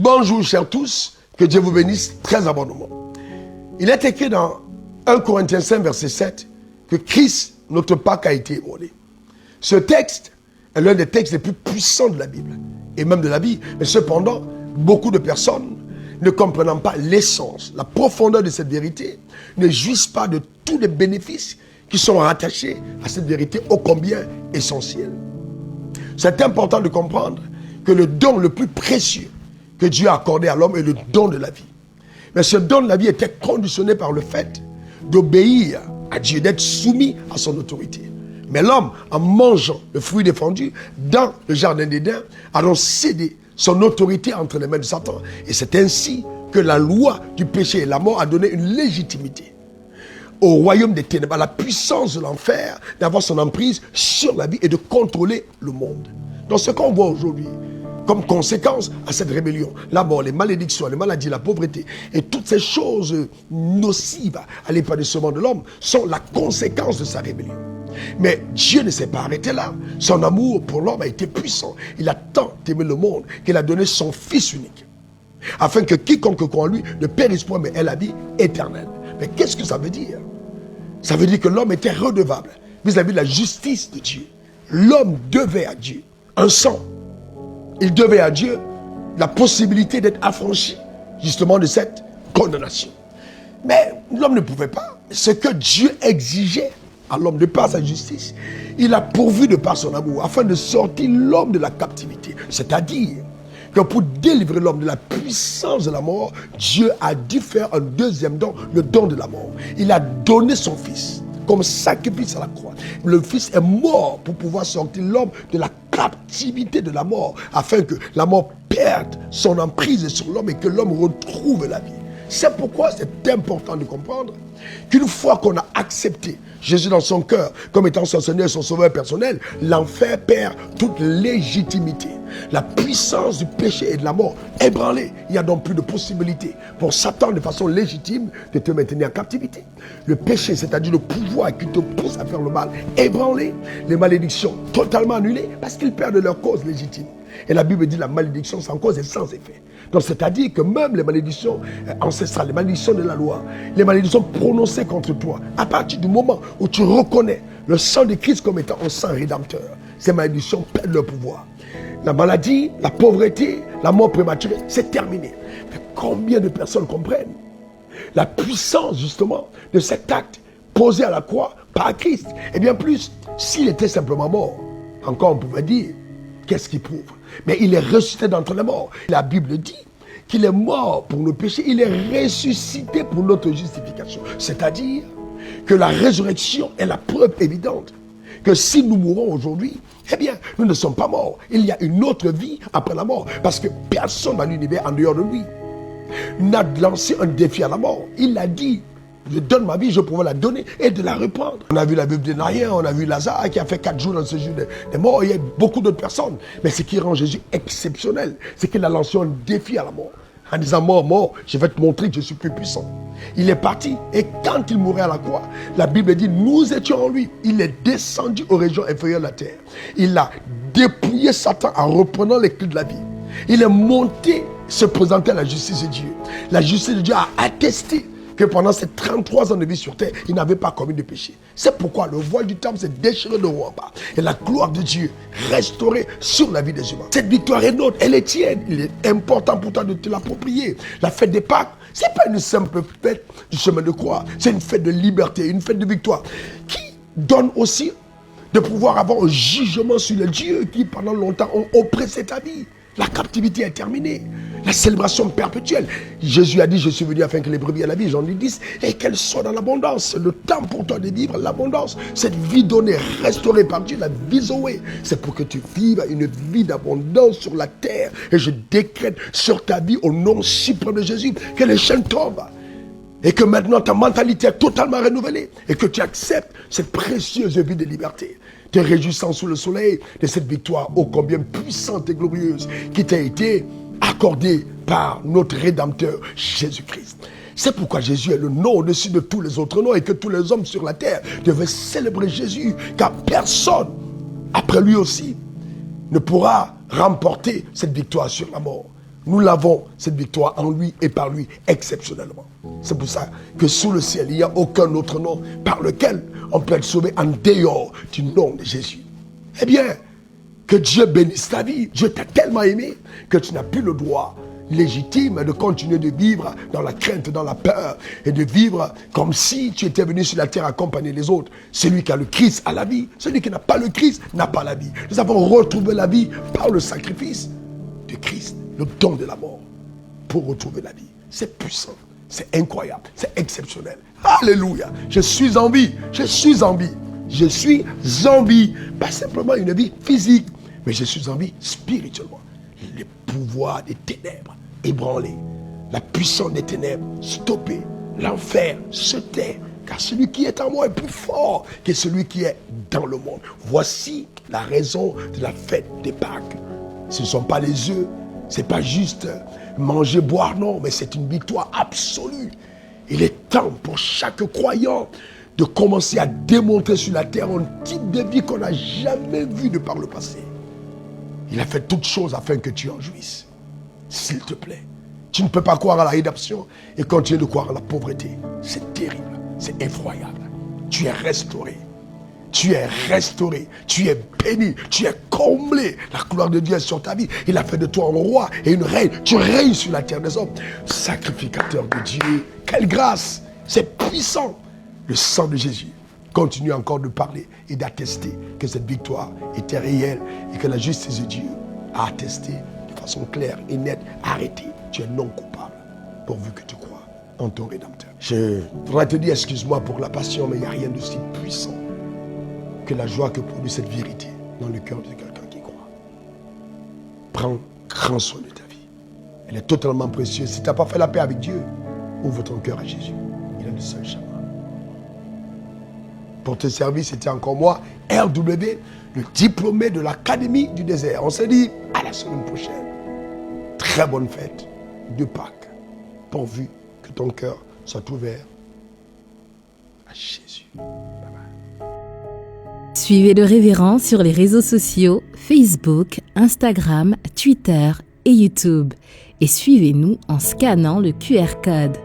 Bonjour chers tous, que Dieu vous bénisse très abondamment. Il est écrit dans 1 Corinthiens 5 verset 7 que Christ, notre Pâque, a été immolé. Ce texte est l'un des textes les plus puissants de la Bible et même de la vie. Mais cependant, beaucoup de personnes ne comprenant pas l'essence, la profondeur de cette vérité, ne jouissent pas de tous les bénéfices qui sont rattachés à cette vérité ô combien essentielle. C'est important de comprendre que le don le plus précieux que Dieu a accordé à l'homme est le don de la vie. Mais ce don de la vie était conditionné par le fait d'obéir à Dieu, d'être soumis à son autorité. Mais l'homme, en mangeant le fruit défendu dans le jardin d'Éden, a donc cédé son autorité entre les mains de Satan. Et c'est ainsi que la loi du péché et la mort a donné une légitimité au royaume des ténèbres, à la puissance de l'enfer d'avoir son emprise sur la vie et de contrôler le monde. Donc ce qu'on voit aujourd'hui, comme conséquence à cette rébellion, la mort, les malédictions, les maladies, la pauvreté et toutes ces choses nocives à l'épanouissement de l'homme sont la conséquence de sa rébellion. Mais Dieu ne s'est pas arrêté là. Son amour pour l'homme a été puissant. Il a tant aimé le monde qu'il a donné son Fils unique, afin que quiconque croit en lui ne périsse point, mais ait la vie éternelle. Mais qu'est-ce que ça veut dire? Ça veut dire que l'homme était redevable vis-à-vis de la justice de Dieu. L'homme devait à Dieu un sang. Il devait à Dieu la possibilité d'être affranchi justement de cette condamnation. Mais l'homme ne pouvait pas. Ce que Dieu exigeait à l'homme de par sa justice, il a pourvu de par son amour afin de sortir l'homme de la captivité. C'est-à-dire que pour délivrer l'homme de la puissance de la mort, Dieu a dû faire un deuxième don, le don de la mort. Il a donné son Fils comme sacrifice à la croix. Le Fils est mort pour pouvoir sortir l'homme de la captivité de la mort, afin que la mort perde son emprise sur l'homme et que l'homme retrouve la vie. C'est pourquoi c'est important de comprendre qu'une fois qu'on a accepté Jésus dans son cœur comme étant son Seigneur et son Sauveur personnel, l'enfer perd toute légitimité. La puissance du péché et de la mort est ébranlée. Il n'y a donc plus de possibilité pour Satan de façon légitime de te maintenir en captivité. Le péché, c'est-à-dire le pouvoir qui te pousse à faire le mal, est ébranlé. Les malédictions totalement annulées parce qu'ils perdent leur cause légitime. Et la Bible dit la malédiction sans cause et sans effet. Donc c'est-à-dire que même les malédictions ancestrales, les malédictions de la loi, les malédictions prononcées contre toi, à partir du moment où tu reconnais le sang de Christ comme étant un sang rédempteur, ces malédictions perdent leur pouvoir. La maladie, la pauvreté, la mort prématurée, c'est terminé. Mais combien de personnes comprennent la puissance justement de cet acte posé à la croix par Christ? Et bien plus, s'il était simplement mort, encore on pouvait dire, qu'est-ce qu'il prouve? Mais il est ressuscité d'entre les morts. La Bible dit qu'il est mort pour nos péchés, il est ressuscité pour notre justification. C'est-à-dire que la résurrection est la preuve évidente que si nous mourons aujourd'hui, eh bien, nous ne sommes pas morts. Il y a une autre vie après la mort, parce que personne dans l'univers en dehors de lui n'a lancé un défi à la mort. Il a dit: je donne ma vie, je pourrais la donner et de la reprendre. On a vu la veuve de Naïn, on a vu Lazare qui a fait 4 jours dans ce jour des morts. Il y a beaucoup d'autres personnes. Mais ce qui rend Jésus exceptionnel, c'est qu'il a lancé un défi à la mort. En disant: mort, je vais te montrer que je suis plus puissant. Il est parti et quand il mourait à la croix, la Bible dit: nous étions en lui. Il est descendu aux régions inférieures de la terre. Il a dépouillé Satan en reprenant les clés de la vie. Il est monté se présenter à la justice de Dieu. La justice de Dieu a attesté que pendant ces 33 ans de vie sur terre, il n'avait pas commis de péché. C'est pourquoi le voile du temple s'est déchiré de haut en bas. Et la gloire de Dieu restaurée sur la vie des humains. Cette victoire est nôtre, elle est tienne. Il est important pour toi de te l'approprier. La fête des Pâques, ce n'est pas une simple fête du chemin de croix. C'est une fête de liberté, une fête de victoire qui donne aussi de pouvoir avoir un jugement sur les dieux qui pendant longtemps ont oppressé ta vie. La captivité est terminée. La célébration perpétuelle. Jésus a dit: je suis venu afin que les brebis aient la vie, Jean 10, et qu'elles soient dans l'abondance. Le temps pour toi de vivre l'abondance. Cette vie donnée, restaurée par Dieu, la vie Zoé, c'est pour que tu vives une vie d'abondance sur la terre. Et je décrète sur ta vie, au nom suprême de Jésus, que les chaînes tombent. Et que maintenant ta mentalité est totalement renouvelée. Et que tu acceptes cette précieuse vie de liberté. Te réjouissant sous le soleil de cette victoire ô combien puissante et glorieuse qui t'a été accordée par notre Rédempteur Jésus-Christ. C'est pourquoi Jésus est le nom au-dessus de tous les autres noms et que tous les hommes sur la terre devaient célébrer Jésus, car personne, après lui aussi, ne pourra remporter cette victoire sur la mort. Nous l'avons, cette victoire, en lui et par lui, exceptionnellement. C'est pour ça que sous le ciel, il n'y a aucun autre nom par lequel on peut être sauvé en dehors du nom de Jésus. Eh bien, que Dieu bénisse ta vie. Dieu t'a tellement aimé que tu n'as plus le droit légitime de continuer de vivre dans la crainte, dans la peur, et de vivre comme si tu étais venu sur la terre accompagner les autres. Celui qui a le Christ a la vie. Celui qui n'a pas le Christ n'a pas la vie. Nous avons retrouvé la vie par le sacrifice de Christ, le don de la mort, pour retrouver la vie. C'est puissant, c'est incroyable, c'est exceptionnel. Alléluia. Je suis en vie, je suis en vie. Je suis en vie, pas simplement une vie physique, mais je suis en vie spirituellement. Les pouvoirs des ténèbres ébranlés, la puissance des ténèbres stoppée, l'enfer se tait, car celui qui est en moi est plus fort que celui qui est dans le monde. Voici la raison de la fête des Pâques. Ce ne sont pas les œufs, ce n'est pas juste manger, boire, non, mais c'est une victoire absolue. Il est temps pour chaque croyant de commencer à démontrer sur la terre un type de vie qu'on n'a jamais vu de par le passé. Il a fait toutes choses afin que tu en jouisses. S'il te plaît. Tu ne peux pas croire à la rédemption et continuer de croire à la pauvreté. C'est terrible, c'est effroyable. Tu es restauré. Tu es restauré, tu es béni, tu es comblé. La gloire de Dieu est sur ta vie. Il a fait de toi un roi et une reine. Tu règnes sur la terre des hommes. Sacrificateur de Dieu. Quelle grâce, c'est puissant. Le sang de Jésus continue encore de parler et d'attester que cette victoire était réelle et que la justice de Dieu a attesté de façon claire et nette. Arrêtez, tu es non coupable pourvu que tu crois en ton Rédempteur. Je voudrais te dire excuse-moi pour la passion, mais il n'y a rien de si puissant que la joie que produit cette vérité dans le cœur de quelqu'un qui croit. Prends grand soin de ta vie. Elle est totalement précieuse. Si tu n'as pas fait la paix avec Dieu, ouvre ton cœur à Jésus. Il est le seul chemin. Pour te servir, c'était encore moi, RW, le diplômé de l'Académie du désert. On se dit à la semaine prochaine. Très bonne fête de Pâques, pourvu que ton cœur soit ouvert à Jésus. Bye bye. Suivez le révérend sur les réseaux sociaux, Facebook, Instagram, Twitter et YouTube. Et suivez-nous en scannant le QR code.